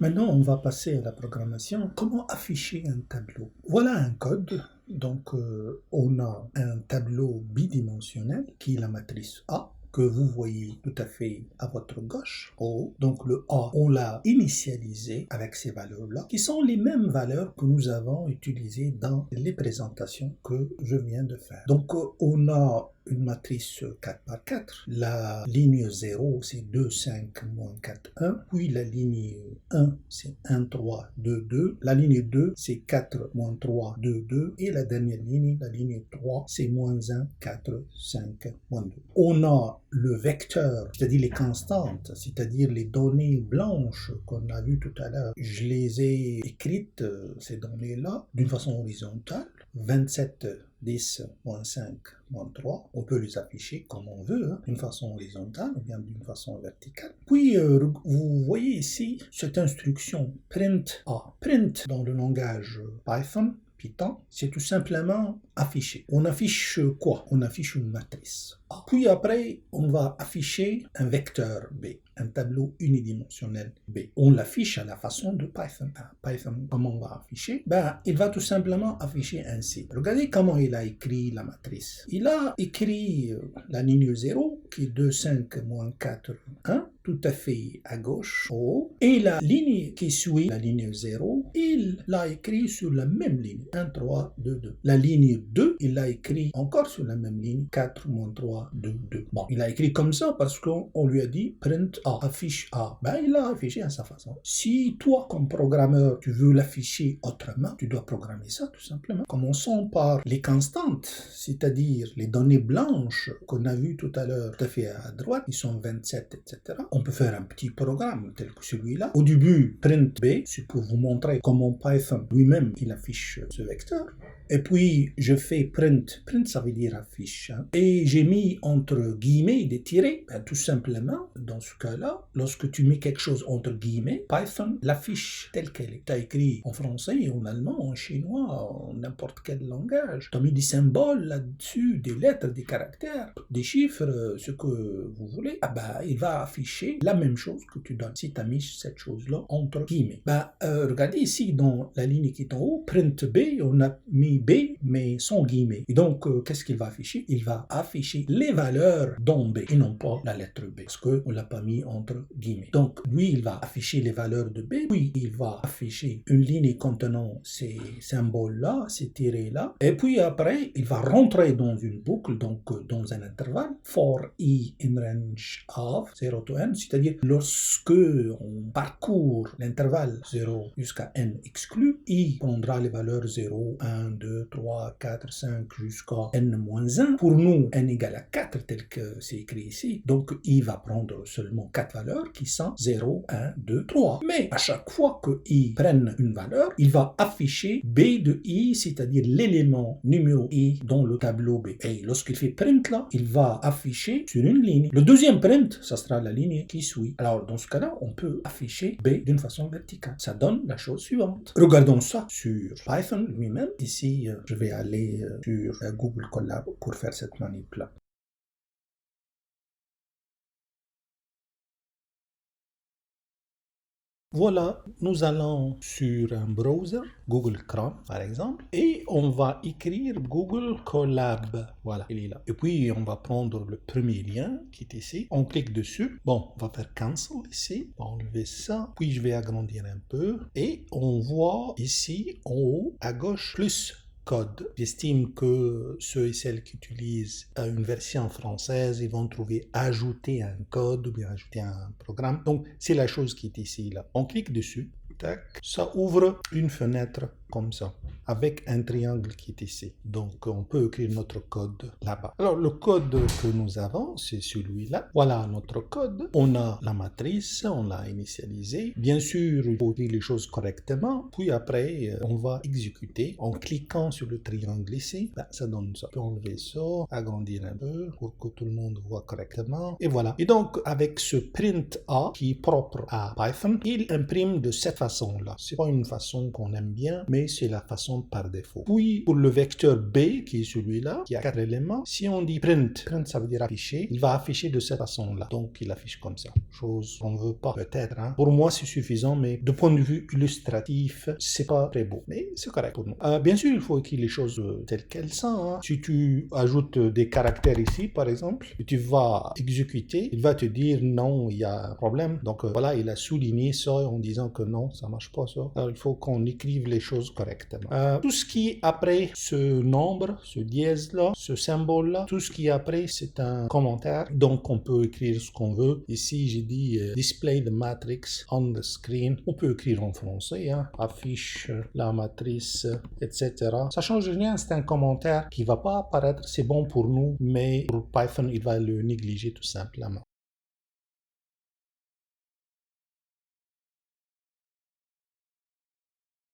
Maintenant, on va passer à la programmation. Comment afficher un tableau? Voilà un code. Donc, on a un tableau bidimensionnel qui est la matrice A, que vous voyez tout à fait à votre gauche, en haut. Donc le A, on l'a initialisé avec ces valeurs-là, qui sont les mêmes valeurs que nous avons utilisées dans les présentations que je viens de faire. Donc on a une matrice 4 par 4. La ligne 0, c'est 2, 5, moins 4, 1. Puis la ligne 1, c'est 1, 3, 2, 2. La ligne 2, c'est 4, moins 3, 2, 2. Et la dernière ligne, la ligne 3, c'est moins 1, 4, 5, moins 2. On a le vecteur, c'est-à-dire les constantes, c'est-à-dire les données blanches qu'on a vues tout à l'heure. Je les ai écrites, ces données-là, d'une façon horizontale. 27, 10, moins 5, moins 3, on peut les afficher comme on veut, d'une façon horizontale ou bien d'une façon verticale. Puis, vous voyez ici cette instruction print A. Print dans le langage Python, c'est tout simplement afficher. On affiche quoi? On affiche une matrice A. Puis après, on va afficher un vecteur B, un tableau unidimensionnel B. On l'affiche à la façon de Python. Python, comment on va afficher? Il va tout simplement afficher ainsi. Regardez comment il a écrit la matrice. Il a écrit la ligne 0, qui est 2, 5, moins 4, 1, tout à fait à gauche, en haut. Et la ligne qui suit la ligne 0, il l'a écrit sur la même ligne, 1, 3, 2, 2. La ligne 2, il l'a écrit encore sur la même ligne, 4, moins 3, 2, 2. Bon, il a écrit comme ça parce qu'on lui a dit print A, affiche A. Il l'a affiché à sa façon. Si toi, comme programmeur, tu veux l'afficher autrement, tu dois programmer ça tout simplement. Commençons par les constantes, c'est-à-dire les données blanches qu'on a vues tout à l'heure, tout à fait à droite, ils sont 27, etc. On peut faire un petit programme tel que celui-là. Au début, print B, c'est pour vous montrer comment Python lui-même, il affiche ce vecteur. Et puis, je fais print. Print, ça veut dire affiche. Et j'ai mis entre guillemets des tirets. Tout simplement, dans ce cas-là, lorsque tu mets quelque chose entre guillemets, Python l'affiche telle qu'elle est. Tu as écrit en français, en allemand, en chinois, en n'importe quel langage. Tu as mis des symboles là-dessus, des lettres, des caractères, des chiffres, ce que vous voulez. Il va afficher la même chose que tu donnes si tu as mis cette chose-là entre guillemets. Regardez ici, dans la ligne qui est en haut, print B, on a mis B, mais sans guillemets. Et donc, qu'est-ce qu'il va afficher? Il va afficher les valeurs dans B, et non pas la lettre B, parce qu'on ne l'a pas mis entre guillemets. Donc, lui, il va afficher les valeurs de B, puis il va afficher une ligne contenant ces symboles-là, ces tirets-là, et puis après, il va rentrer dans une boucle, donc dans un intervalle, for i in range of 0 to n, c'est-à-dire lorsque on parcourt l'intervalle 0 jusqu'à n exclu, i prendra les valeurs 0, 1, 2, 3, 4, 5 jusqu'à n-1. Pour nous, n égale à 4 tel que c'est écrit ici. Donc, i va prendre seulement 4 valeurs qui sont 0, 1, 2, 3. Mais à chaque fois que i prenne une valeur, il va afficher b de i, c'est-à-dire l'élément numéro i dans le tableau B. Et lorsqu'il fait print là, il va afficher sur une ligne. Le deuxième print, ça sera la ligne qui suit. Alors, dans ce cas-là, on peut afficher b d'une façon verticale. Ça donne la chose suivante. Regardons ça sur Python lui-même. Ici, je vais aller sur Google Colab pour faire cette manip-là. Voilà, nous allons sur un browser, Google Chrome par exemple, et on va écrire Google Colab. Voilà, il est là. Et puis, on va prendre le premier lien qui est ici. On clique dessus. Bon, on va faire cancel ici. On va enlever ça. Puis, je vais agrandir un peu. Et on voit ici, en haut, à gauche, plus code. J'estime que ceux et celles qui utilisent une version française, ils vont trouver ajouter un code ou bien ajouter un programme. Donc, c'est la chose qui est ici, là. On clique dessus. Tac. Ça ouvre une fenêtre comme ça, avec un triangle qui est ici. Donc, on peut écrire notre code là-bas. Alors, le code que nous avons, c'est celui-là. Voilà notre code. On a la matrice, on l'a initialisée. Bien sûr, il faut dire les choses correctement. Puis après, on va exécuter en cliquant sur le triangle ici. Ça donne ça. On peut enlever ça, agrandir un peu pour que tout le monde voit correctement. Et voilà. Et donc, avec ce print A qui est propre à Python, il imprime de cette façon-là. C'est pas une façon qu'on aime bien, mais mais c'est la façon par défaut. Puis, pour le vecteur B, qui est celui-là, qui a 4 éléments, si on dit print, print ça veut dire afficher, il va afficher de cette façon-là. Donc, il affiche comme ça. Chose qu'on ne veut pas, peut-être. Hein. Pour moi, c'est suffisant, mais de point de vue illustratif, c'est pas très beau. Mais c'est correct pour nous. Bien sûr, il faut écrire les choses telles qu'elles sont. Hein. Si tu ajoutes des caractères ici, par exemple, et tu vas exécuter, il va te dire non, il y a un problème. Donc, voilà, il a souligné ça en disant que non, ça marche pas ça. Alors, il faut qu'on écrive les choses correctement. Tout ce qui est après ce nombre, ce dièse-là, ce symbole-là, tout ce qui est après, c'est un commentaire. Donc, on peut écrire ce qu'on veut. Ici, j'ai dit display the matrix on the screen. On peut écrire en français, hein, affiche la matrice, etc. Ça change rien, c'est un commentaire qui va pas apparaître. C'est bon pour nous, mais pour Python, il va le négliger tout simplement.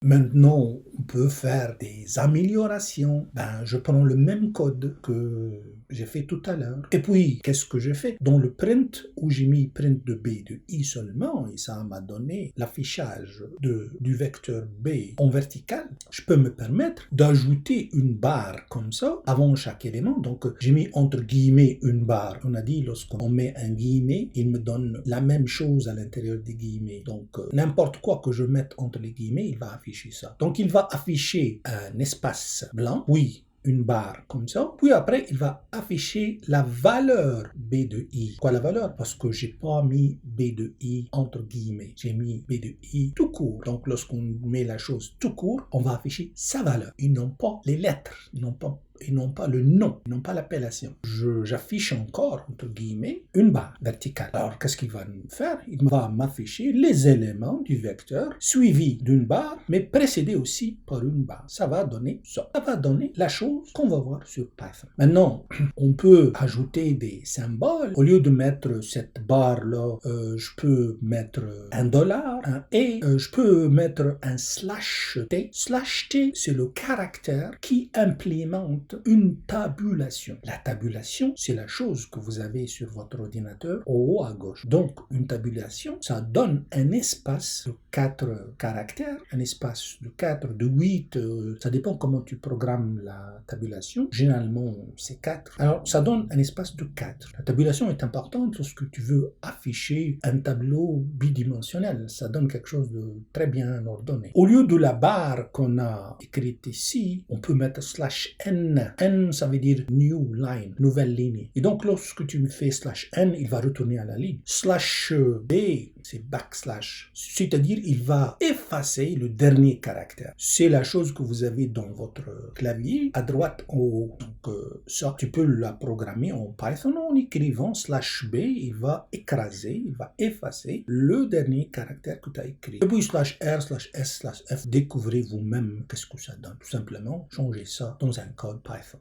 Maintenant, on peut faire des améliorations. Je prends le même code que j'ai fait tout à l'heure. Et puis, qu'est-ce que j'ai fait? Dans le print, où j'ai mis print de B de I seulement, et ça m'a donné l'affichage du vecteur B en vertical, je peux me permettre d'ajouter une barre comme ça avant chaque élément. Donc, j'ai mis entre guillemets une barre. On a dit, lorsqu'on met un guillemet, il me donne la même chose à l'intérieur des guillemets. Donc, n'importe quoi que je mette entre les guillemets, il va afficher ça. Donc, il va afficher un espace blanc, oui, une barre comme ça, puis après il va afficher la valeur B de I. Quoi la valeur? Parce que j'ai pas mis B de I entre guillemets, j'ai mis B de I tout court. Donc lorsqu'on met la chose tout court, on va afficher sa valeur. Ils n'ont pas les lettres, ils n'ont pas le nom, ils n'ont pas l'appellation. J'affiche encore, entre guillemets, une barre verticale. Alors, qu'est-ce qu'il va faire? Il va m'afficher les éléments du vecteur suivis d'une barre, mais précédé aussi par une barre. Ça va donner ça. Ça va donner la chose qu'on va voir sur Python. Maintenant, on peut ajouter des symboles. Au lieu de mettre cette barre-là, je peux mettre un dollar, un et, je peux mettre un slash t. Slash t, c'est le caractère qui implémente une tabulation. La tabulation, c'est la chose que vous avez sur votre ordinateur au haut à gauche. Donc, une tabulation, ça donne un espace de 4 caractères, un espace de 4, de 8, ça dépend comment tu programmes la tabulation. Généralement, c'est 4. Alors, ça donne un espace de 4. La tabulation est importante lorsque tu veux afficher un tableau bidimensionnel. Ça donne quelque chose de très bien ordonné. Au lieu de la barre qu'on a écrite ici, on peut mettre /n. N, ça veut dire new line, nouvelle ligne. Et donc, lorsque tu me fais /n, il va retourner à la ligne. /b, c'est backslash. C'est-à-dire, il va effacer le dernier caractère. C'est la chose que vous avez dans votre clavier, à droite en haut. Donc, ça, tu peux la programmer en Python en écrivant /b, il va écraser, il va effacer le dernier caractère que tu as écrit. Et puis, /r/s/f, découvrez vous-même qu'est-ce que ça donne. Tout simplement, changez ça dans un code Python.